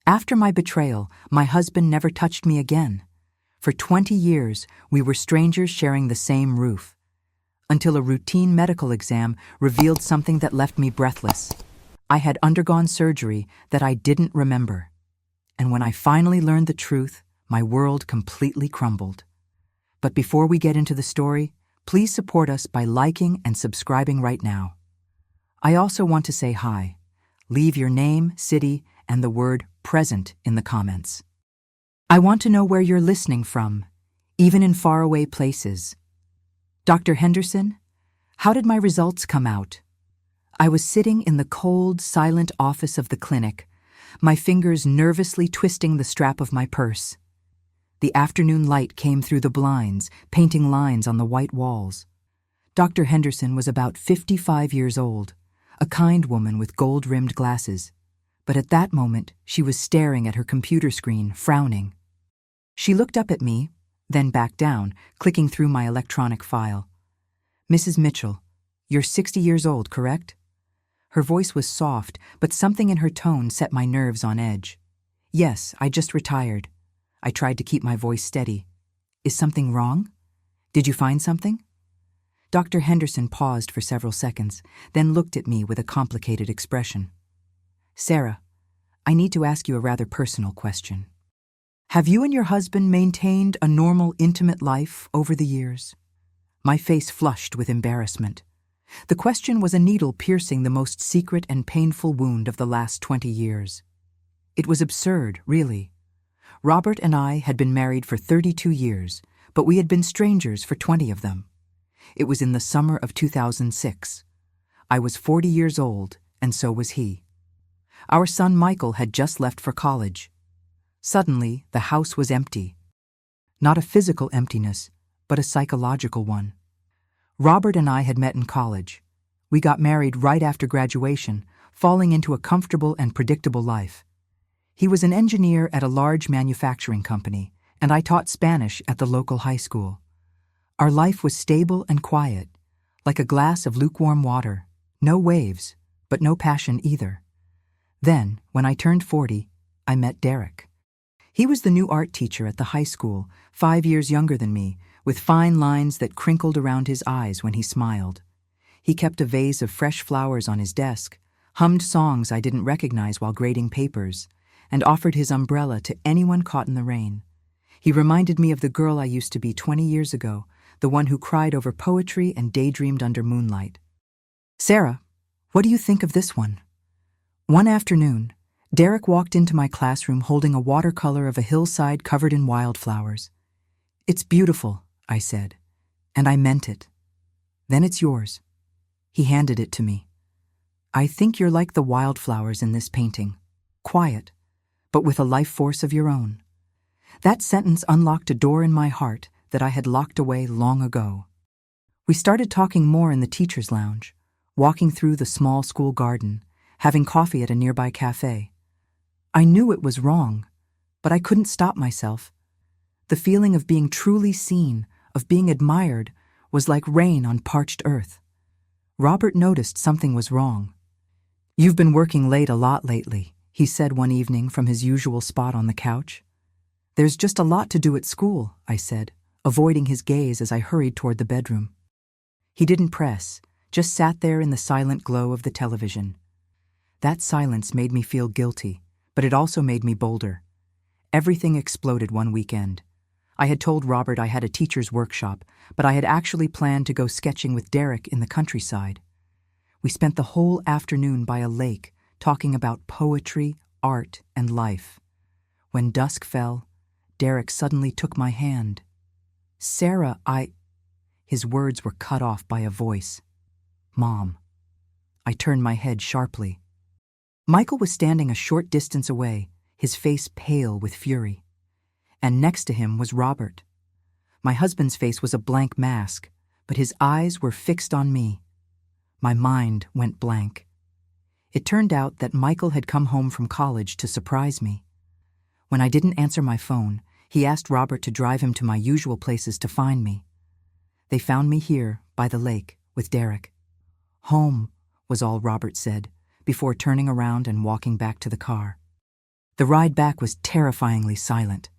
After my betrayal, my husband never touched me again. For 20 years, we were strangers sharing the same roof, until a routine medical exam revealed something that left me breathless. I had undergone surgery that I didn't remember. And when I finally learned the truth, my world completely crumbled. But before we get into the story, please support us by liking and subscribing right now. I also want to say hi. Leave your name, city, and the word present in the comments. I want to know where you're listening from, even in faraway places. Dr. Henderson, how did my results come out? I was sitting in the cold, silent office of the clinic, my fingers nervously twisting the strap of my purse. The afternoon light came through the blinds, painting lines on the white walls. Dr. Henderson was about 55 years old, a kind woman with gold-rimmed glasses. But at that moment, she was staring at her computer screen, frowning. She looked up at me, then back down, clicking through my electronic file. "Mrs. Mitchell, you're 60 years old, correct?" Her voice was soft, but something in her tone set my nerves on edge. "Yes, I just retired." I tried to keep my voice steady. "Is something wrong? Did you find something?" Dr. Henderson paused for several seconds, then looked at me with a complicated expression. "Sarah, I need to ask you a rather personal question. Have you and your husband maintained a normal, intimate life over the years?" My face flushed with embarrassment. The question was a needle piercing the most secret and painful wound of the last 20 years. It was absurd, really. Robert and I had been married for 32 years, but we had been strangers for 20 of them. It was in the summer of 2006. I was 40 years old, and so was he. Our son Michael had just left for college. Suddenly, the house was empty. Not a physical emptiness, but a psychological one. Robert and I had met in college. We got married right after graduation, falling into a comfortable and predictable life. He was an engineer at a large manufacturing company, and I taught Spanish at the local high school. Our life was stable and quiet, like a glass of lukewarm water. No waves, but no passion either. Then, when I turned 40, I met Derek. He was the new art teacher at the high school, 5 years younger than me, with fine lines that crinkled around his eyes when he smiled. He kept a vase of fresh flowers on his desk, hummed songs I didn't recognize while grading papers, and offered his umbrella to anyone caught in the rain. He reminded me of the girl I used to be 20 years ago, the one who cried over poetry and daydreamed under moonlight. "Sarah, what do you think of this one?" One afternoon, Derek walked into my classroom holding a watercolor of a hillside covered in wildflowers. "It's beautiful," I said, and I meant it. "Then it's yours." He handed it to me. "I think you're like the wildflowers in this painting, quiet, but with a life force of your own." That sentence unlocked a door in my heart that I had locked away long ago. We started talking more in the teacher's lounge, walking through the small school garden, having coffee at a nearby cafe. I knew it was wrong, but I couldn't stop myself. The feeling of being truly seen, of being admired, was like rain on parched earth. Robert noticed something was wrong. "You've been working late a lot lately," he said one evening from his usual spot on the couch. "There's just a lot to do at school," I said, avoiding his gaze as I hurried toward the bedroom. He didn't press, just sat there in the silent glow of the television. That silence made me feel guilty, but it also made me bolder. Everything exploded one weekend. I had told Robert I had a teacher's workshop, but I had actually planned to go sketching with Derek in the countryside. We spent the whole afternoon by a lake, talking about poetry, art, and life. When dusk fell, Derek suddenly took my hand. "Sarah, His words were cut off by a voice. "Mom." I turned my head sharply. Michael was standing a short distance away, his face pale with fury. And next to him was Robert. My husband's face was a blank mask, but his eyes were fixed on me. My mind went blank. It turned out that Michael had come home from college to surprise me. When I didn't answer my phone, he asked Robert to drive him to my usual places to find me. They found me here, by the lake, with Derek. "Home," was all Robert said, before turning around and walking back to the car. The ride back was terrifyingly silent.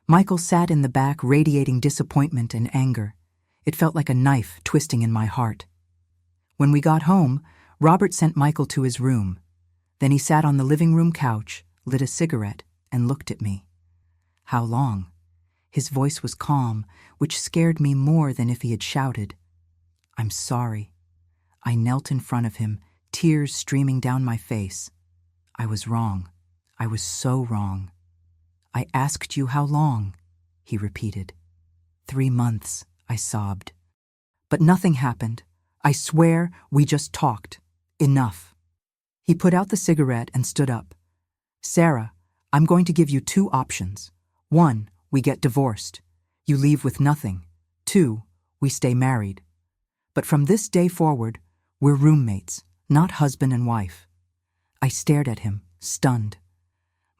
Michael sat in the back, radiating disappointment and anger. It felt like a knife twisting in my heart. When we got home, Robert sent Michael to his room. Then he sat on the living room couch, lit a cigarette, and looked at me. How long? His voice was calm, which scared me more than if he had shouted. I'm sorry. I knelt in front of him, tears streaming down my face. I was wrong. I was so wrong. I asked you how long, he repeated. 3 months, I sobbed. But nothing happened. I swear we just talked. Enough. He put out the cigarette and stood up. Sarah, I'm going to give you 2 options. 1, we get divorced. You leave with nothing. 2, we stay married. But from this day forward, we're roommates, not husband and wife. I stared at him, stunned.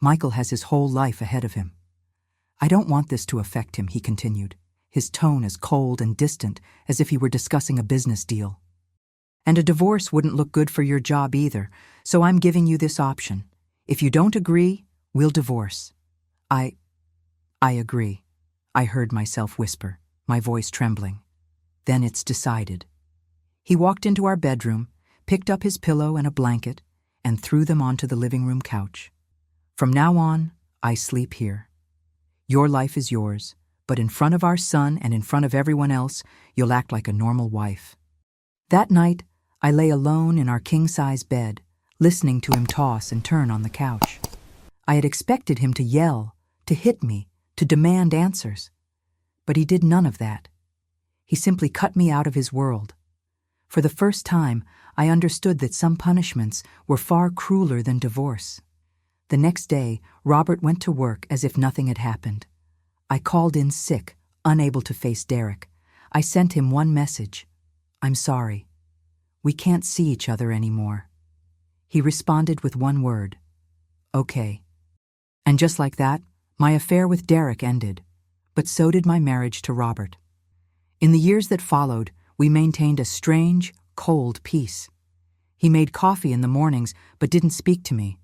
Michael has his whole life ahead of him. I don't want this to affect him, he continued, his tone as cold and distant as if he were discussing a business deal. And a divorce wouldn't look good for your job either, so I'm giving you this option. If you don't agree, we'll divorce. I agree, I heard myself whisper, my voice trembling. Then it's decided. He walked into our bedroom, picked up his pillow and a blanket, and threw them onto the living room couch. From now on, I sleep here. Your life is yours, but in front of our son and in front of everyone else, you'll act like a normal wife. That night, I lay alone in our king-size bed, listening to him toss and turn on the couch. I had expected him to yell, to hit me, to demand answers. But he did none of that. He simply cut me out of his world. For the first time, I understood that some punishments were far crueler than divorce. The next day, Robert went to work as if nothing had happened. I called in sick, unable to face Derek. I sent him one message. I'm sorry. We can't see each other anymore. He responded with one word. Okay. And just like that, my affair with Derek ended, but so did my marriage to Robert. In the years that followed, we maintained a strange, cold peace. He made coffee in the mornings but didn't speak to me.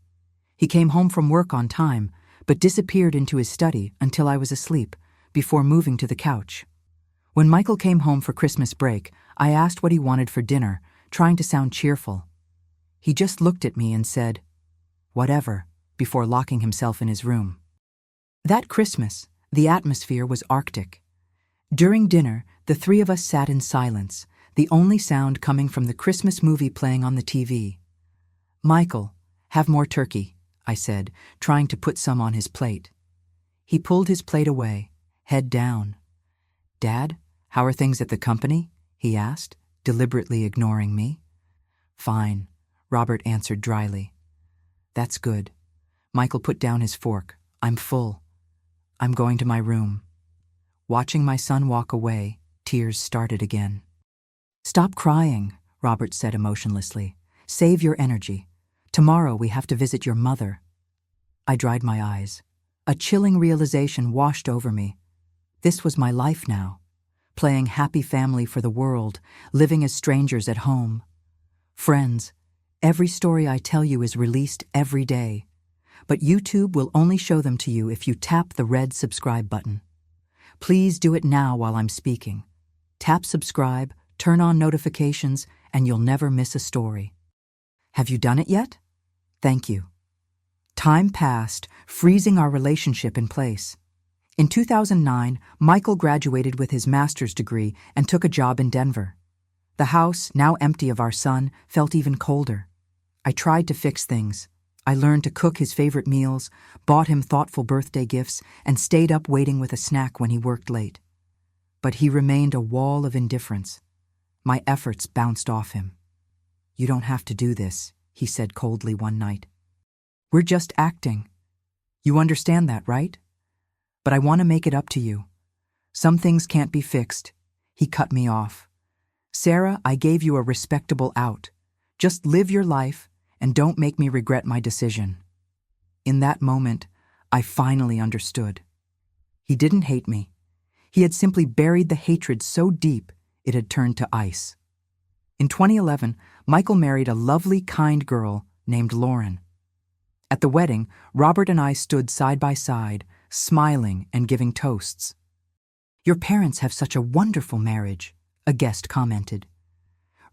He came home from work on time, but disappeared into his study until I was asleep, before moving to the couch. When Michael came home for Christmas break, I asked what he wanted for dinner, trying to sound cheerful. He just looked at me and said, "Whatever," before locking himself in his room. That Christmas, the atmosphere was Arctic. During dinner, the 3 of us sat in silence, the only sound coming from the Christmas movie playing on the TV. "Michael, have more turkey," I said, trying to put some on his plate. He pulled his plate away, head down. "Dad, how are things at the company?" he asked, deliberately ignoring me. "Fine," Robert answered dryly. "That's good." Michael put down his fork. "I'm full. I'm going to my room." Watching my son walk away, tears started again. "Stop crying," Robert said emotionlessly. "Save your energy. Tomorrow we have to visit your mother." I dried my eyes. A chilling realization washed over me. This was my life now, playing happy family for the world, living as strangers at home. Friends, every story I tell you is released every day, but YouTube will only show them to you if you tap the red subscribe button. Please do it now while I'm speaking. Tap subscribe, turn on notifications, and you'll never miss a story. Have you done it yet? Thank you. Time passed, freezing our relationship in place. In 2009, Michael graduated with his master's degree and took a job in Denver. The house, now empty of our son, felt even colder. I tried to fix things. I learned to cook his favorite meals, bought him thoughtful birthday gifts, and stayed up waiting with a snack when he worked late. But he remained a wall of indifference. My efforts bounced off him. "You don't have to do this," he said coldly one night. "We're just acting. You understand that, right? But I want to make it up to you. Some things can't be fixed." He cut me off. "Sarah, I gave you a respectable out. Just live your life and don't make me regret my decision." In that moment, I finally understood. He didn't hate me. He had simply buried the hatred so deep it had turned to ice. In 2011, Michael married a lovely, kind girl named Lauren. At the wedding, Robert and I stood side by side, smiling and giving toasts. "Your parents have such a wonderful marriage," a guest commented.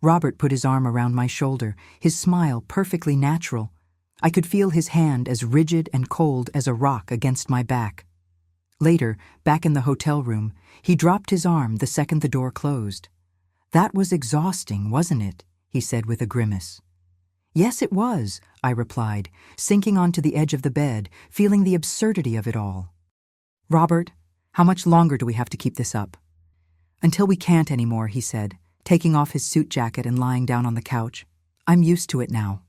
Robert put his arm around my shoulder, his smile perfectly natural. I could feel his hand as rigid and cold as a rock against my back. Later, back in the hotel room, he dropped his arm the second the door closed. "That was exhausting, wasn't it?" he said with a grimace. "Yes, it was," I replied, sinking onto the edge of the bed, feeling the absurdity of it all. "Robert, how much longer do we have to keep this up?" "Until we can't anymore," he said, taking off his suit jacket and lying down on the couch. "I'm used to it now."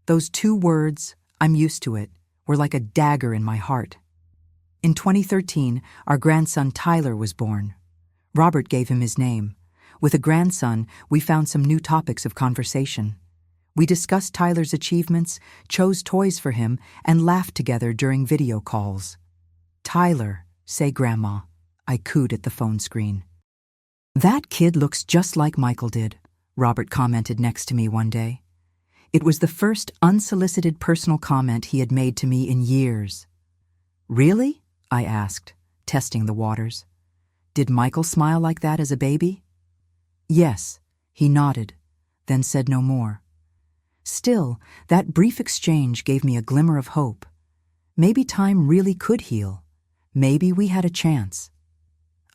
Those two words, "I'm used to it," were like a dagger in my heart. In 2013, our grandson Tyler was born. Robert gave him his name. With a grandson, we found some new topics of conversation. We discussed Tyler's achievements, chose toys for him, and laughed together during video calls. "Tyler, say Grandma," I cooed at the phone screen. "That kid looks just like Michael did," Robert commented next to me one day. It was the first unsolicited personal comment he had made to me in years. "Really?" I asked, testing the waters. "Did Michael smile like that as a baby?" "Yes," he nodded, then said no more. Still, that brief exchange gave me a glimmer of hope. Maybe time really could heal. Maybe we had a chance.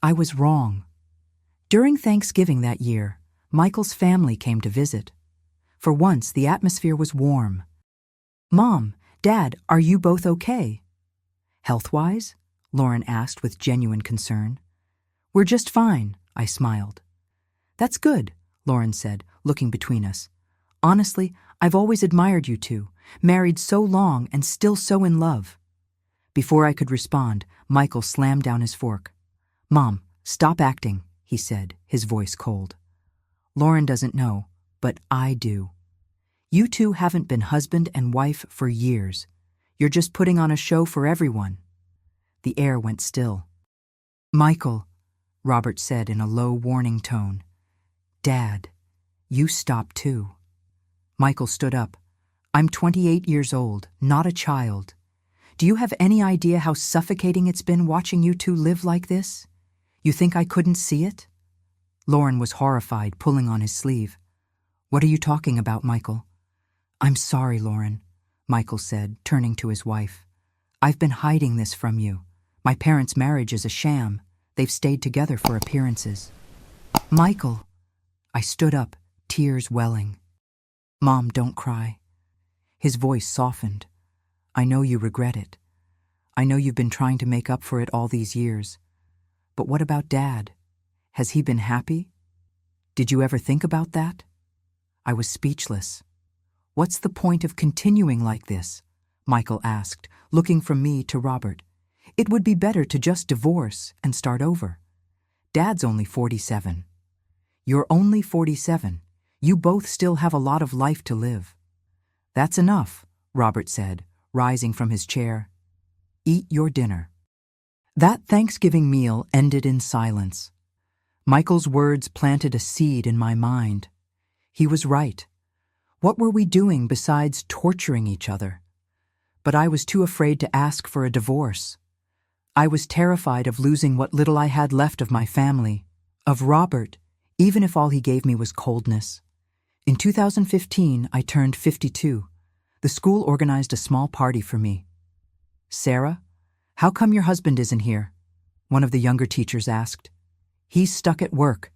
I was wrong. During Thanksgiving that year, Michael's family came to visit. For once, the atmosphere was warm. "Mom, Dad, are you both okay?" "Health-wise?" Lauren asked with genuine concern. "We're just fine," I smiled. "That's good," Lauren said, looking between us. "Honestly, I've always admired you two, married so long and still so in love." Before I could respond, Michael slammed down his fork. "Mom, stop acting," he said, his voice cold. "Lauren doesn't know, but I do. You two haven't been husband and wife for years. You're just putting on a show for everyone." The air went still. "Michael," Robert said in a low, warning tone. "Dad, you stop too." Michael stood up. "I'm 28 years old, not a child. Do you have any idea how suffocating it's been watching you two live like this? You think I couldn't see it?" Lauren was horrified, pulling on his sleeve. "What are you talking about, Michael?" "I'm sorry, Lauren," Michael said, turning to his wife. "I've been hiding this from you. My parents' marriage is a sham. They've stayed together for appearances." "Michael!" I stood up, tears welling. "Mom, don't cry." His voice softened. "I know you regret it. I know you've been trying to make up for it all these years. But what about Dad? Has he been happy? Did you ever think about that?" I was speechless. "What's the point of continuing like this?" Michael asked, looking from me to Robert. "It would be better to just divorce and start over. Dad's only 47. You're only 47. You both still have a lot of life to live." "That's enough," Robert said, rising from his chair. "Eat your dinner." That Thanksgiving meal ended in silence. Michael's words planted a seed in my mind. He was right. What were we doing besides torturing each other? But I was too afraid to ask for a divorce. I was terrified of losing what little I had left of my family, of Robert, even if all he gave me was coldness. In 2015, I turned 52. The school organized a small party for me. "Sarah, how come your husband isn't here?" one of the younger teachers asked. "He's stuck at work."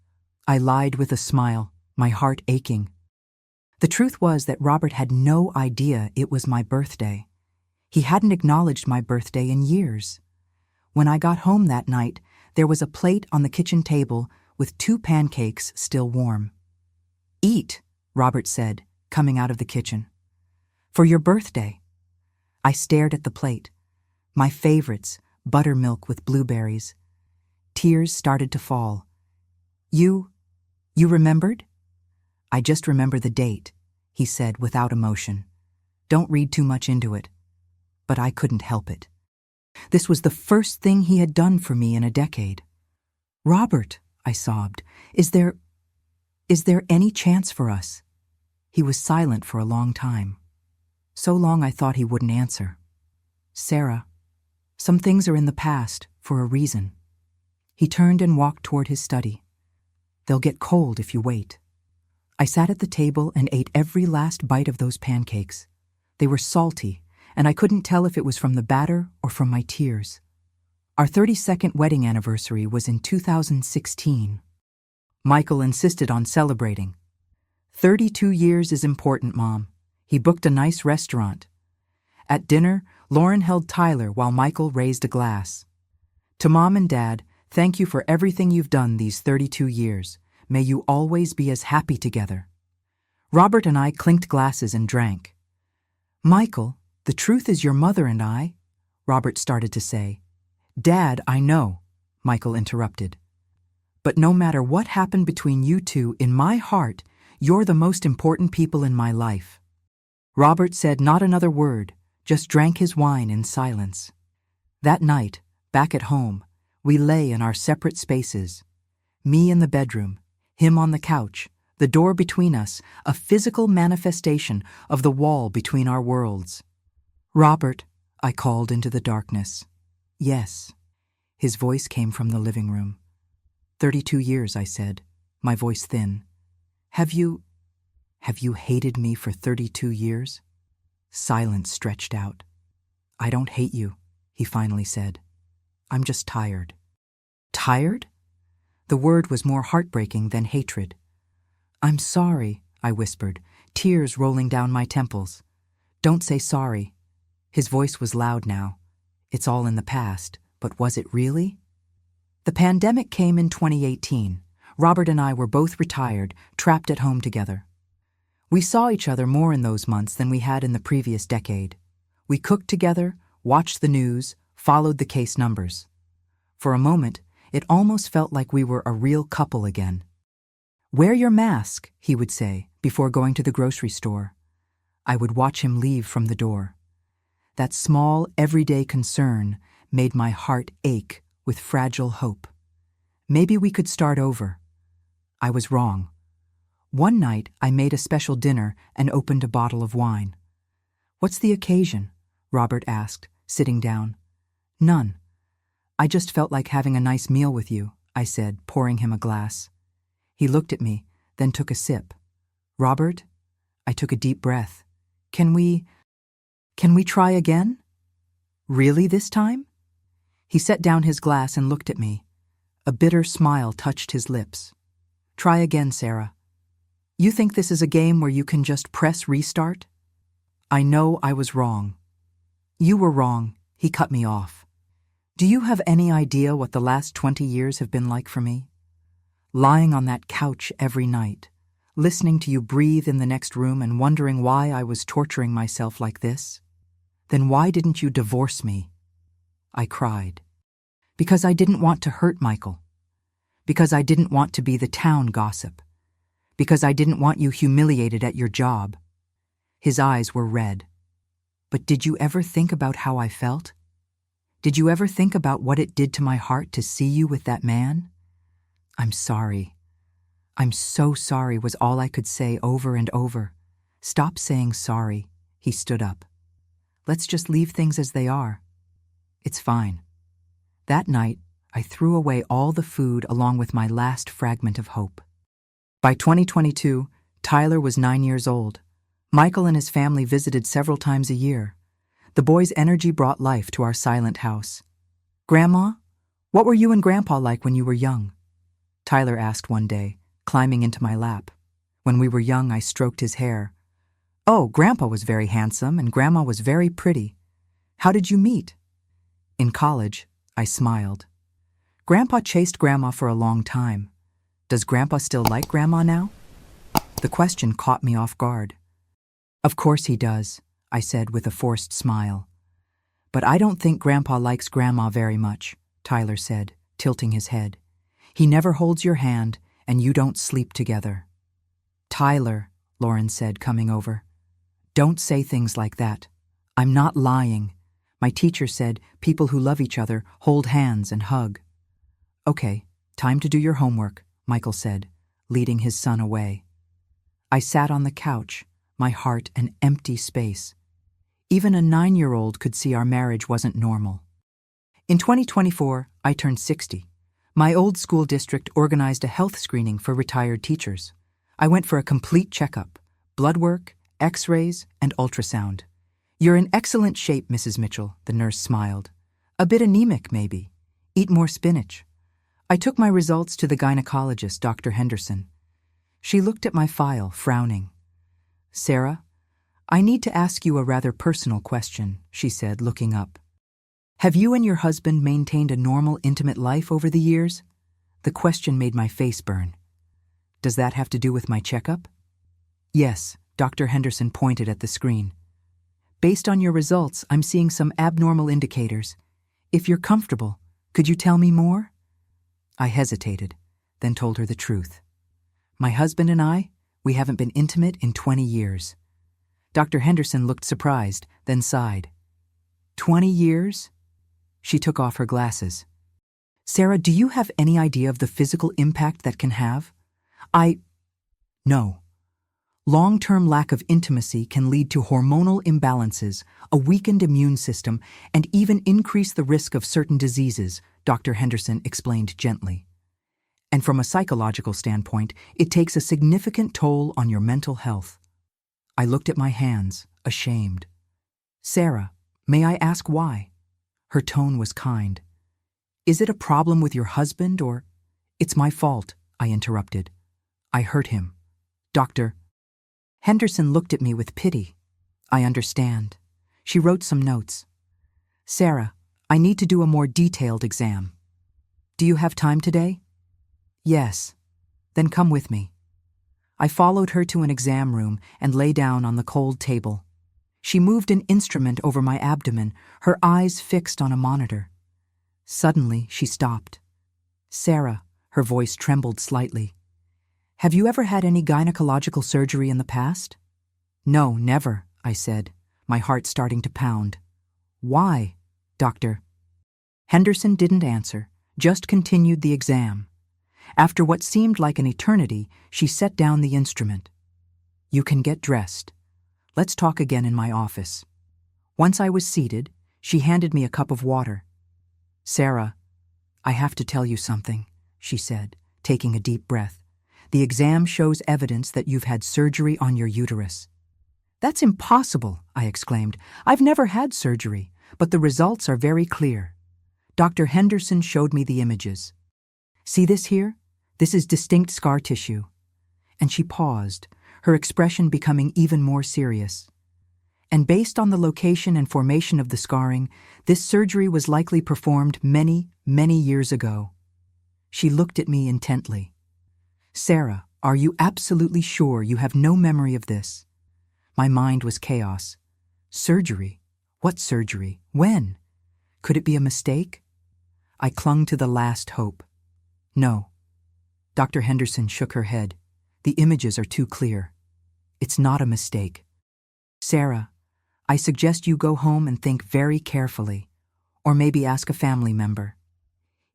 I lied with a smile, my heart aching. The truth was that Robert had no idea it was my birthday. He hadn't acknowledged my birthday in years. When I got home that night, there was a plate on the kitchen table with 2 pancakes still warm. "Eat," Robert said, coming out of the kitchen. "For your birthday." I stared at the plate. My favorites, buttermilk with blueberries. Tears started to fall. You remembered?" "I just remember the date," he said without emotion. "Don't read too much into it." But I couldn't help it. This was the first thing he had done for me in a decade. "Robert," I sobbed, is there any chance for us?" He was silent for a long time. So long I thought he wouldn't answer. Sarah, some things are in the past for a reason. He turned and walked toward his study. They'll get cold if you wait. I sat at the table and ate every last bite of those pancakes. They were salty, and I couldn't tell if it was from the batter or from my tears. Our 32nd wedding anniversary was in 2016. Michael insisted on celebrating. 32 years is important, Mom. He booked a nice restaurant. At dinner, Lauren held Tyler while Michael raised a glass. To Mom and Dad, thank you for everything you've done these 32 years. May you always be as happy together. Robert and I clinked glasses and drank. Michael, the truth is your mother and I, Robert started to say. Dad, I know, Michael interrupted. But no matter what happened between you two, in my heart, you're the most important people in my life. Robert said not another word, just drank his wine in silence. That night, back at home, we lay in our separate spaces. Me in the bedroom, him on the couch, the door between us, a physical manifestation of the wall between our worlds. Robert, I called into the darkness. Yes. His voice came from the living room. 32 years, I said, my voice thin. Have you hated me for 32 years? Silence stretched out. I don't hate you, he finally said. I'm just tired. Tired? The word was more heartbreaking than hatred. I'm sorry, I whispered, tears rolling down my temples. Don't say sorry. His voice was loud now. It's all in the past, but was it really? The pandemic came in 2018. Robert and I were both retired, trapped at home together. We saw each other more in those months than we had in the previous decade. We cooked together, watched the news, followed the case numbers. For a moment, it almost felt like we were a real couple again. Wear your mask, he would say, before going to the grocery store. I would watch him leave from the door. That small, everyday concern made my heart ache with fragile hope. Maybe we could start over. I was wrong. One night, I made a special dinner and opened a bottle of wine. What's the occasion? Robert asked, sitting down. None. I just felt like having a nice meal with you, I said, pouring him a glass. He looked at me, then took a sip. Robert? I took a deep breath. Can we try again? Really this time? He set down his glass and looked at me. A bitter smile touched his lips. Try again, Sarah. You think this is a game where you can just press restart? I know I was wrong. You were wrong, he cut me off. Do you have any idea what the last 20 years have been like for me? Lying on that couch every night, listening to you breathe in the next room and wondering why I was torturing myself like this? Then why didn't you divorce me? I cried. Because I didn't want to hurt Michael. Because I didn't want to be the town gossip. Because I didn't want you humiliated at your job. His eyes were red. But did you ever think about how I felt? Did you ever think about what it did to my heart to see you with that man? I'm sorry. I'm so sorry was all I could say over and over. Stop saying sorry. He stood up. Let's just leave things as they are. It's fine. That night, I threw away all the food along with my last fragment of hope. By 2022, Tyler was 9 years old. Michael and his family visited several times a year. The boy's energy brought life to our silent house. Grandma, what were you and Grandpa like when you were young? Tyler asked one day, climbing into my lap. When we were young, I stroked his hair. Oh, Grandpa was very handsome and Grandma was very pretty. How did you meet? In college, I smiled. Grandpa chased Grandma for a long time. Does Grandpa still like Grandma now? The question caught me off guard. Of course he does, I said with a forced smile. But I don't think Grandpa likes Grandma very much, Tyler said, tilting his head. He never holds your hand, and you don't sleep together. Tyler, Lauren said, coming over. Don't say things like that. I'm not lying. My teacher said people who love each other hold hands and hug. Okay, time to do your homework, Michael said, leading his son away. I sat on the couch, my heart an empty space. Even a 9-year-old could see our marriage wasn't normal. In 2024, I turned 60. My old school district organized a health screening for retired teachers. I went for a complete checkup, blood work, x-rays, and ultrasound. "You're in excellent shape, Mrs. Mitchell," the nurse smiled. "A bit anemic, maybe. Eat more spinach." I took my results to the gynecologist, Dr. Henderson. She looked at my file, frowning. "Sarah, I need to ask you a rather personal question," she said, looking up. "Have you and your husband maintained a normal, intimate life over the years?" The question made my face burn. "Does that have to do with my checkup?" "Yes," Dr. Henderson pointed at the screen. "Based on your results, I'm seeing some abnormal indicators. If you're comfortable, could you tell me more?" I hesitated, then told her the truth. "My husband and I, we haven't been intimate in 20 years. Dr. Henderson looked surprised, then sighed. 20 years? She took off her glasses. "Sarah, do you have any idea of the physical impact that can have?" No. Long-term lack of intimacy can lead to hormonal imbalances, a weakened immune system, and even increase the risk of certain diseases, Dr. Henderson explained gently. And from a psychological standpoint, it takes a significant toll on your mental health. I looked at my hands, ashamed. "Sarah, may I ask why?" Her tone was kind. "Is it a problem with your husband or—" "It's my fault," I interrupted. "I hurt him. Dr. Henderson looked at me with pity. "I understand." She wrote some notes. "Sarah, I need to do a more detailed exam. Do you have time today?" "Yes." "Then come with me." I followed her to an exam room and lay down on the cold table. She moved an instrument over my abdomen, her eyes fixed on a monitor. Suddenly, she stopped. "Sarah," her voice trembled slightly. "Have you ever had any gynecological surgery in the past?" "No, never," I said, my heart starting to pound. "Why, Doctor?" Henderson didn't answer, just continued the exam. After what seemed like an eternity, she set down the instrument. "You can get dressed. Let's talk again in my office." Once I was seated, she handed me a cup of water. "Sarah, I have to tell you something," she said, taking a deep breath. "The exam shows evidence that you've had surgery on your uterus." "That's impossible," I exclaimed. "I've never had surgery, but the results are very clear." Dr. Henderson showed me the images. "See this here? This is distinct scar tissue." And she paused, her expression becoming even more serious. "And based on the location and formation of the scarring, this surgery was likely performed many, many years ago." She looked at me intently. "Sarah, are you absolutely sure you have no memory of this?" My mind was chaos. Surgery? What surgery? When? Could it be a mistake? I clung to the last hope. "No." Dr. Henderson shook her head. "The images are too clear. It's not a mistake. Sarah, I suggest you go home and think very carefully, or maybe ask a family member.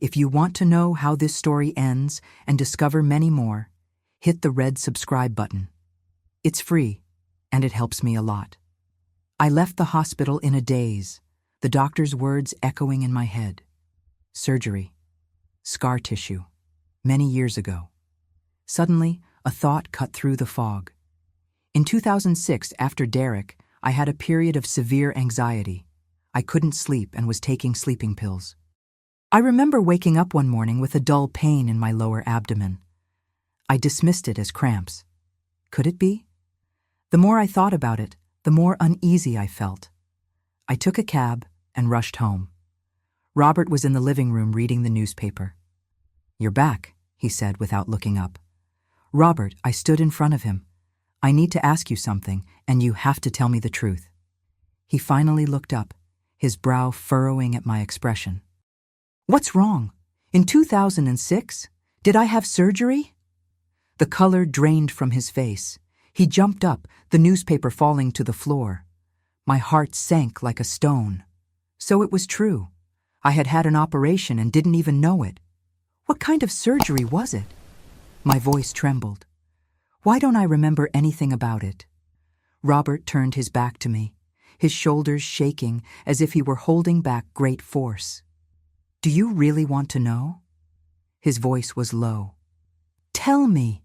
If you want to know how this story ends and discover many more, hit the red subscribe button. It's free, and it helps me a lot." I left the hospital in a daze, the doctor's words echoing in my head. Surgery. Scar tissue. Many years ago. Suddenly, a thought cut through the fog. In 2006, after Derek, I had a period of severe anxiety. I couldn't sleep and was taking sleeping pills. I remember waking up one morning with a dull pain in my lower abdomen. I dismissed it as cramps. Could it be? The more I thought about it, the more uneasy I felt. I took a cab and rushed home. Robert was in the living room reading the newspaper. "You're back," he said without looking up. "Robert," I stood in front of him. "I need to ask you something, and you have to tell me the truth." He finally looked up, his brow furrowing at my expression. "What's wrong? In 2006? Did I have surgery?" The color drained from his face. He jumped up, the newspaper falling to the floor. My heart sank like a stone. So it was true. I had had an operation and didn't even know it. What kind of surgery was it? My voice trembled. Why don't I remember anything about it? Robert turned his back to me. his shoulders shaking as if he were holding back great force. "Do you really want to know?" His voice was low. "Tell me!"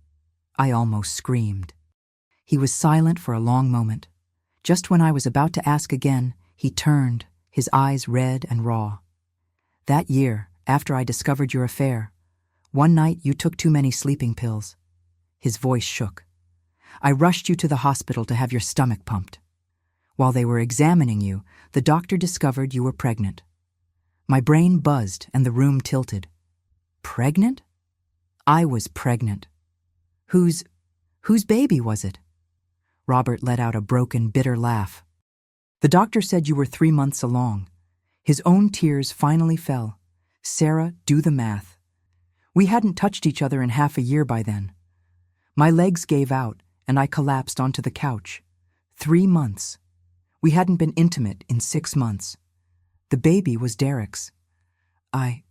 I almost screamed. He was silent for a long moment. Just when I was about to ask again, he turned, his eyes red and raw. "That year, after I discovered your affair, one night you took too many sleeping pills." His voice shook. "I rushed you to the hospital to have your stomach pumped. While they were examining you, the doctor discovered you were pregnant. My brain buzzed and the room tilted. Pregnant? I was pregnant. Whose baby was it?" Robert let out a broken, bitter laugh. "The doctor said you were 3 months along." His own tears finally fell. "Sarah, do the math. We hadn't touched each other in half a year by then. My legs gave out and I collapsed onto the couch. 3 months. We hadn't been intimate in 6 months. The baby was Derek's. I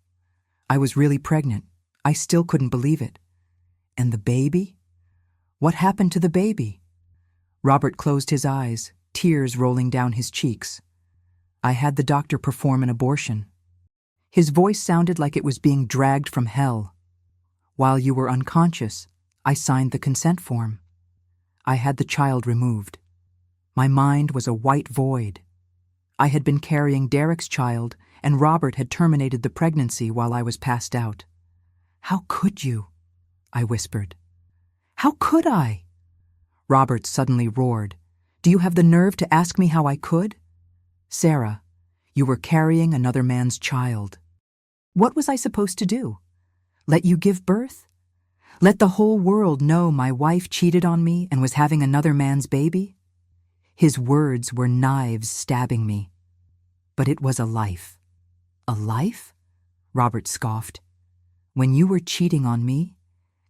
was really pregnant. I still couldn't believe it. And the baby? What happened to the baby?" Robert closed his eyes, tears rolling down his cheeks. "I had the doctor perform an abortion." His voice sounded like it was being dragged from hell. "While you were unconscious, I signed the consent form. I had the child removed. My mind was a white void. I had been carrying Derek's child, and Robert had terminated the pregnancy while I was passed out." "How could you?" I whispered. "How could I?" Robert suddenly roared. "Do you have the nerve to ask me how I could? Sarah, you were carrying another man's child. What was I supposed to do? Let you give birth? Let the whole world know my wife cheated on me and was having another man's baby?" His words were knives stabbing me. "But it was a life." "A life?" Robert scoffed. "When you were cheating on me,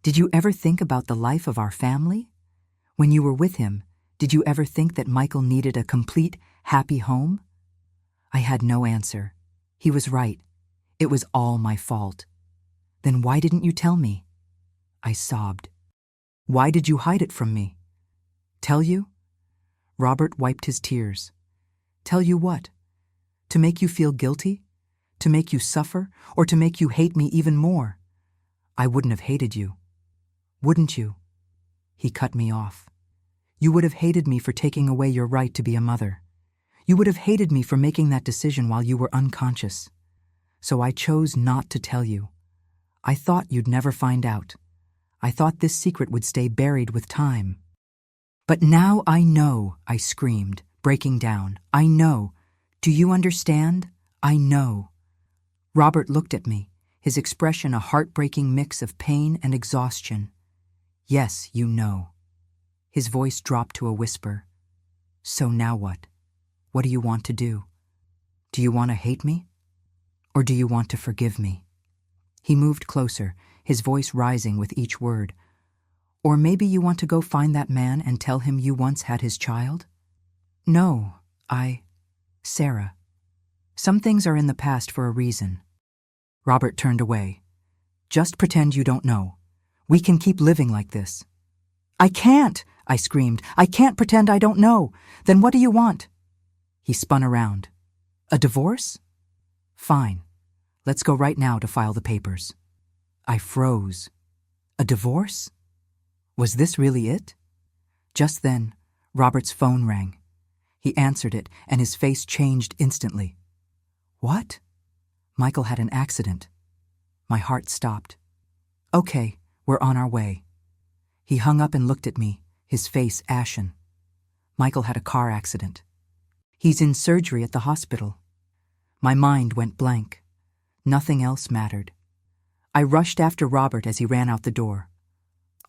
did you ever think about the life of our family? When you were with him, did you ever think that Michael needed a complete, happy home?" I had no answer. He was right. It was all my fault. "Then why didn't you tell me?" I sobbed. "Why did you hide it from me?" "Tell you?" Robert wiped his tears. "Tell you what? To make you feel guilty? To make you suffer? Or to make you hate me even more? I wouldn't have hated you. Wouldn't you?" He cut me off. "You would have hated me for taking away your right to be a mother. You would have hated me for making that decision while you were unconscious. So I chose not to tell you. I thought you'd never find out. I thought this secret would stay buried with time. But now I know," I screamed, breaking down. "I know. Do you understand? I know." Robert looked at me, his expression a heartbreaking mix of pain and exhaustion. "Yes, you know." His voice dropped to a whisper. "So now what? What do you want to do? Do you want to hate me? Or do you want to forgive me?" He moved closer, his voice rising with each word. "Or maybe you want to go find that man and tell him you once had his child?" "No, Sarah. Some things are in the past for a reason." Robert turned away. "Just pretend you don't know. We can keep living like this." "I can't!" I screamed. "I can't pretend I don't know. Then what do you want?" He spun around. "A divorce? Fine. Let's go right now to file the papers." I froze. A divorce? Was this really it? Just then, Robert's phone rang. He answered it, and his face changed instantly. "What?" "Michael had an accident." My heart stopped. "Okay, we're on our way." He hung up and looked at me, his face ashen. "Michael had a car accident. He's in surgery at the hospital." My mind went blank. Nothing else mattered. I rushed after Robert as he ran out the door.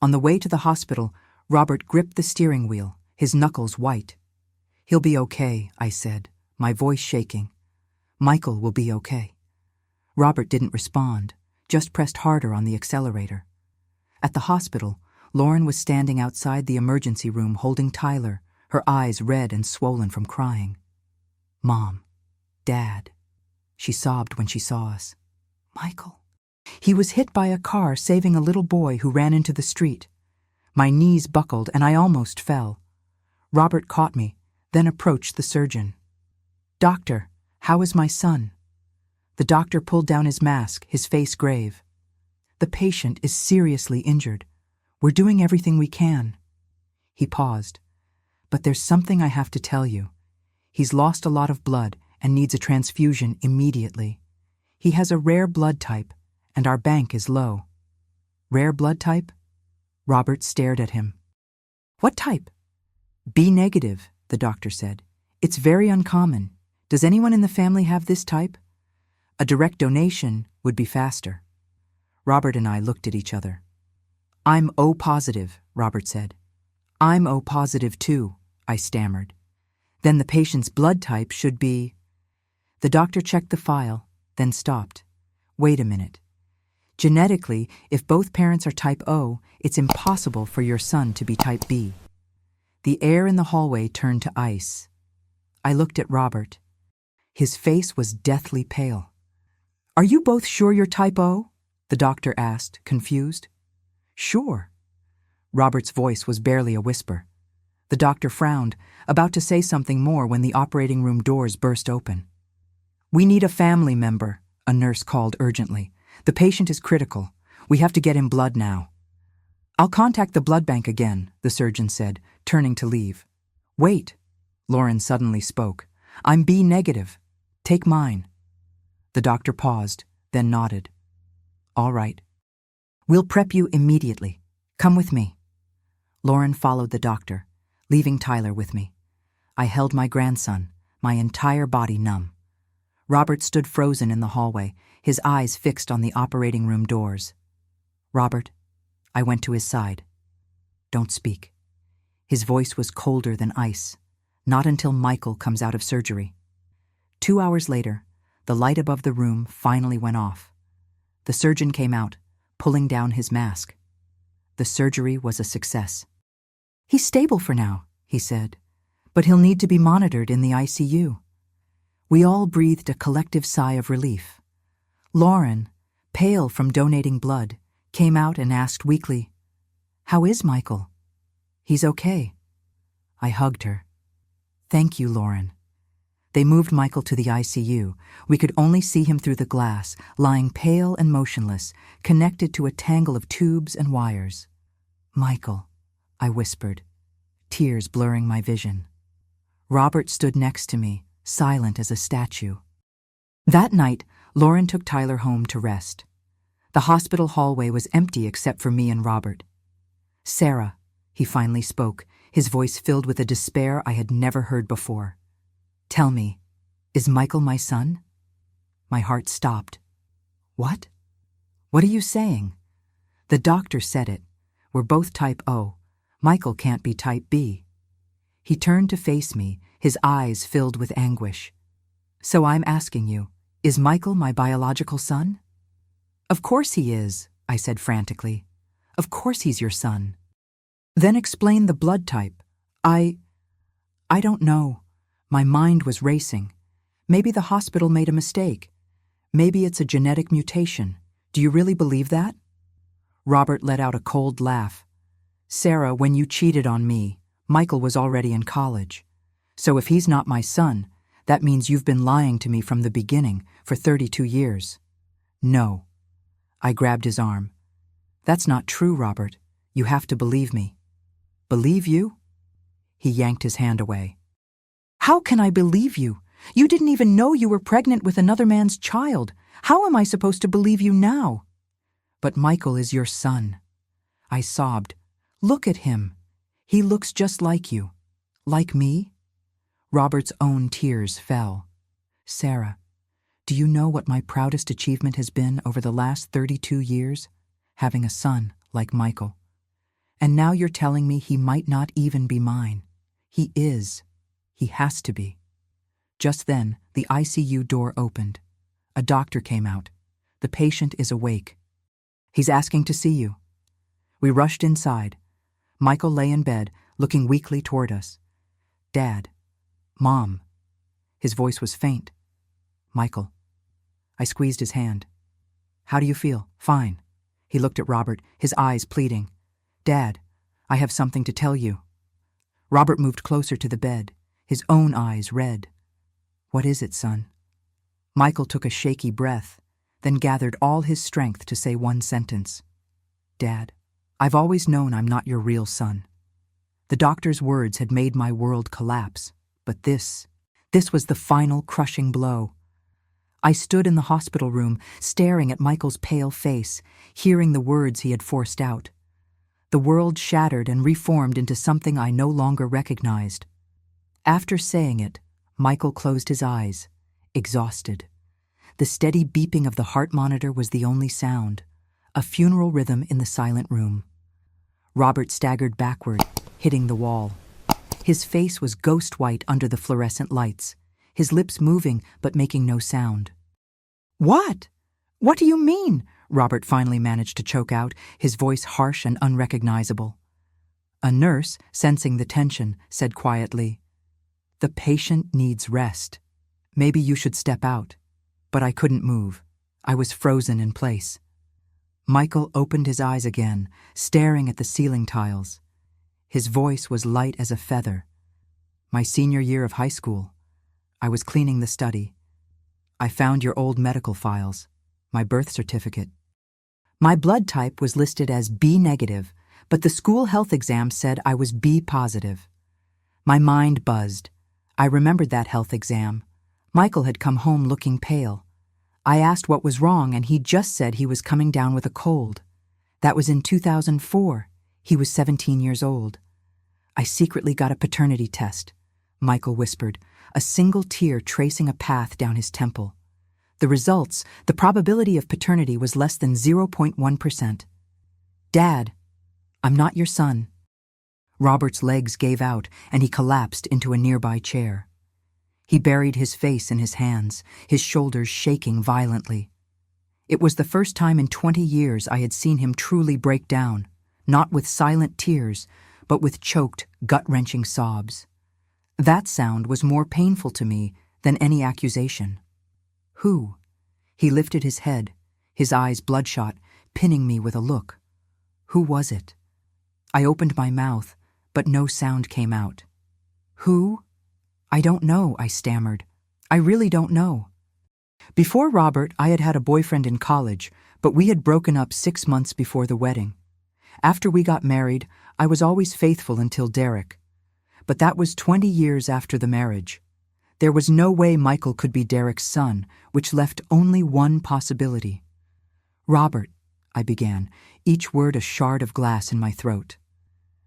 On the way to the hospital, Robert gripped the steering wheel, his knuckles white. "He'll be okay," I said, my voice shaking. "Michael will be okay." Robert didn't respond, just pressed harder on the accelerator. At the hospital, Lauren was standing outside the emergency room holding Tyler, her eyes red and swollen from crying. "Mom, Dad," she sobbed when she saw us. "Michael." "He was hit by a car saving a little boy who ran into the street." My knees buckled and I almost fell. Robert caught me, then approached the surgeon. "Doctor, how is my son?" The doctor pulled down his mask, his face grave. "The patient is seriously injured. We're doing everything we can." He paused. "But there's something I have to tell you. He's lost a lot of blood and needs a transfusion immediately. He has a rare blood type, and our bank is low." "Rare blood type?" Robert stared at him. "What type?" "B negative," the doctor said. "It's very uncommon. Does anyone in the family have this type? A direct donation would be faster." Robert and I looked at each other. "I'm O positive," Robert said. "I'm O positive too," I stammered. "Then the patient's blood type should be—" The doctor checked the file, then stopped. "Wait a minute. Genetically, if both parents are type O, it's impossible for your son to be type B." The air in the hallway turned to ice. I looked at Robert. His face was deathly pale. "Are you both sure you're type O?" the doctor asked, confused. "Sure." Robert's voice was barely a whisper. The doctor frowned, about to say something more when the operating room doors burst open. "We need a family member," a nurse called urgently. "The patient is critical. We have to get him blood now." "I'll contact the blood bank again," the surgeon said, turning to leave. "Wait," Lauren suddenly spoke. "I'm B negative. Take mine." The doctor paused, then nodded. "All right. We'll prep you immediately. Come with me." Lauren followed the doctor, leaving Tyler with me. I held my grandson, my entire body numb. Robert stood frozen in the hallway, his eyes fixed on the operating room doors. "Robert," I went to his side. "Don't speak." His voice was colder than ice. "Not until Michael comes out of surgery." 2 hours later, the light above the room finally went off. The surgeon came out, pulling down his mask. The surgery was a success. "He's stable for now," he said, "but he'll need to be monitored in the ICU." We all breathed a collective sigh of relief. Lauren, pale from donating blood, came out and asked weakly, "How is Michael?" "He's okay." I hugged her. "Thank you, Lauren." They moved Michael to the ICU. We could only see him through the glass, lying pale and motionless, connected to a tangle of tubes and wires. "Michael," I whispered, tears blurring my vision. Robert stood next to me, silent as a statue. That night, Lauren took Tyler home to rest. The hospital hallway was empty except for me and Robert. "Sarah," he finally spoke, his voice filled with a despair I had never heard before. "Tell me, is Michael my son?" My heart stopped. "What? What are you saying?" "The doctor said it. We're both type O. Michael can't be type B." He turned to face me, his eyes filled with anguish. "So I'm asking you, is Michael my biological son?" "Of course he is," I said frantically. "Of course he's your son." "Then explain the blood type." I don't know." My mind was racing. Maybe the hospital made a mistake. Maybe it's a genetic mutation. Do you really believe that? Robert let out a cold laugh. "Sarah, when you cheated on me, Michael was already in college. So if he's not my son, that means you've been lying to me from the beginning for 32 years. No." I grabbed his arm. "That's not true, Robert. You have to believe me." "Believe you?" He yanked his hand away. "How can I believe you? You didn't even know you were pregnant with another man's child. How am I supposed to believe you now?" "But Michael is your son." I sobbed. "Look at him. He looks just like you." "Like me?" Robert's own tears fell. "Sarah, do you know what my proudest achievement has been over the last 32 years? Having a son like Michael. And now you're telling me he might not even be mine. He is. He has to be." Just then, the ICU door opened. A doctor came out. "The patient is awake. He's asking to see you." We rushed inside. Michael lay in bed, looking weakly toward us. "Dad. Mom." His voice was faint. "Michael." I squeezed his hand. "How do you feel?" "Fine." He looked at Robert, his eyes pleading. "Dad, I have something to tell you." Robert moved closer to the bed. his own eyes red. "What is it, son?" Michael took a shaky breath, then gathered all his strength to say one sentence. "Dad, I've always known I'm not your real son." The doctor's words had made my world collapse, but this was the final crushing blow. I stood in the hospital room, staring at Michael's pale face, hearing the words he had forced out. The world shattered and reformed into something I no longer recognized. After saying it, Michael closed his eyes, exhausted. The steady beeping of the heart monitor was the only sound, a funeral rhythm in the silent room. Robert staggered backward, hitting the wall. His face was ghost white under the fluorescent lights, his lips moving but making no sound. "What? What do you mean?" Robert finally managed to choke out, his voice harsh and unrecognizable. A nurse, sensing the tension, said quietly, "The patient needs rest. Maybe you should step out." But I couldn't move. I was frozen in place. Michael opened his eyes again, staring at the ceiling tiles. His voice was light as a feather. "My senior year of high school. I was cleaning the study. I found your old medical files, my birth certificate. My blood type was listed as B negative, but the school health exam said I was B positive." My mind buzzed. I remembered that health exam. Michael had come home looking pale. I asked what was wrong, and he just said he was coming down with a cold. That was in 2004. He was 17 years old. "I secretly got a paternity test," Michael whispered, a single tear tracing a path down his temple. The results, the probability of paternity was less than 0.1%. "Dad, I'm not your son." Robert's legs gave out, and he collapsed into a nearby chair. He buried his face in his hands, his shoulders shaking violently. It was the first time in 20 years I had seen him truly break down, not with silent tears, but with choked, gut-wrenching sobs. That sound was more painful to me than any accusation. "Who?" He lifted his head, his eyes bloodshot, pinning me with a look. "Who was it?" I opened my mouth, but no sound came out. "Who?" "I don't know," I stammered. "I really don't know." Before Robert, I had had a boyfriend in college, but we had broken up 6 months before the wedding. After we got married, I was always faithful until Derek. But that was 20 years after the marriage. There was no way Michael could be Derek's son, which left only one possibility. "Robert," I began, each word a shard of glass in my throat.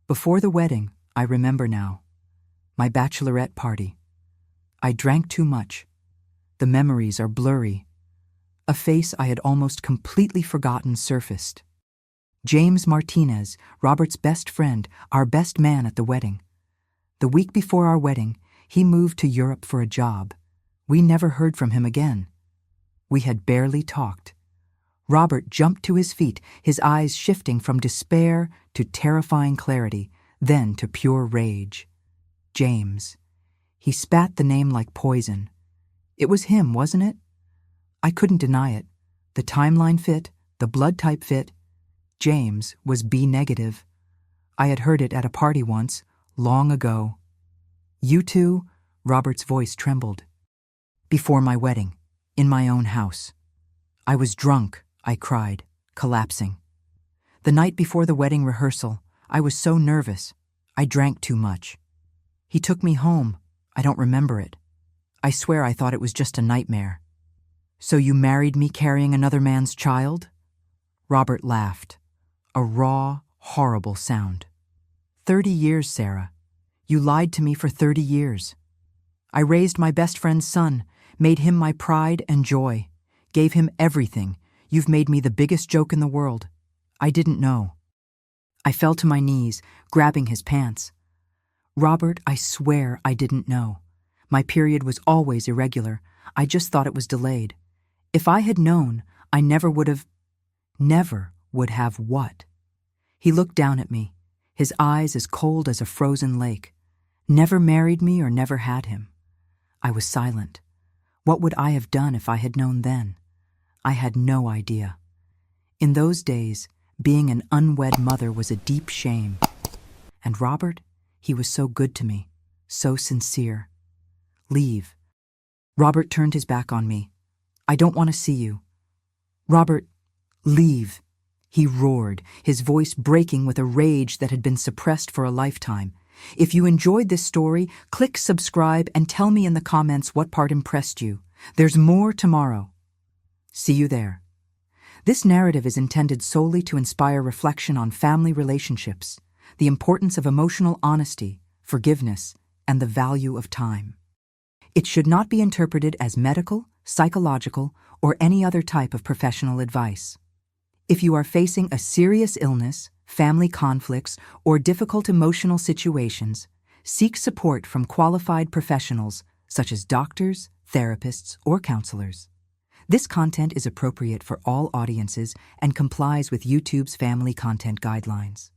Before the wedding, I remember now. My bachelorette party. I drank too much. The memories are blurry. A face I had almost completely forgotten surfaced. James Martinez, Robert's best friend, our best man at the wedding. The week before our wedding, he moved to Europe for a job. We never heard from him again. We had barely talked. Robert jumped to his feet, his eyes shifting from despair to terrifying clarity, then to pure rage. James. He spat the name like poison. It was him, wasn't it? I couldn't deny it. The timeline fit, the blood type fit. James was B negative. I had heard it at a party once, long ago. "You two?" Robert's voice trembled. "Before my wedding, in my own house. I was drunk," I cried, collapsing. "The night before the wedding rehearsal, I was so nervous. I drank too much. He took me home. I don't remember it. I swear I thought it was just a nightmare." "So you married me carrying another man's child?" Robert laughed, a raw, horrible sound. 30 years, Sarah. You lied to me for 30 years. I raised my best friend's son, made him my pride and joy, gave him everything. You've made me the biggest joke in the world. I didn't know." I fell to my knees, grabbing his pants. "Robert, I swear I didn't know. My period was always irregular. I just thought it was delayed. If I had known, I never would have..." "Never would have what?" He looked down at me, his eyes as cold as a frozen lake. "Never married me or never had him." I was silent. What would I have done if I had known then? I had no idea. In those days, being an unwed mother was a deep shame. And Robert, he was so good to me. so sincere. Leave. Robert turned his back on me. I don't want to see you. Robert, leave. He roared, his voice breaking with a rage that had been suppressed for a lifetime. If you enjoyed this story, click subscribe and tell me in the comments what part impressed you. There's more tomorrow. See you there. This narrative is intended solely to inspire reflection on family relationships, the importance of emotional honesty, forgiveness, and the value of time. It should not be interpreted as medical, psychological, or any other type of professional advice. If you are facing a serious illness, family conflicts, or difficult emotional situations, seek support from qualified professionals such as doctors, therapists, or counselors. This content is appropriate for all audiences and complies with YouTube's family content guidelines.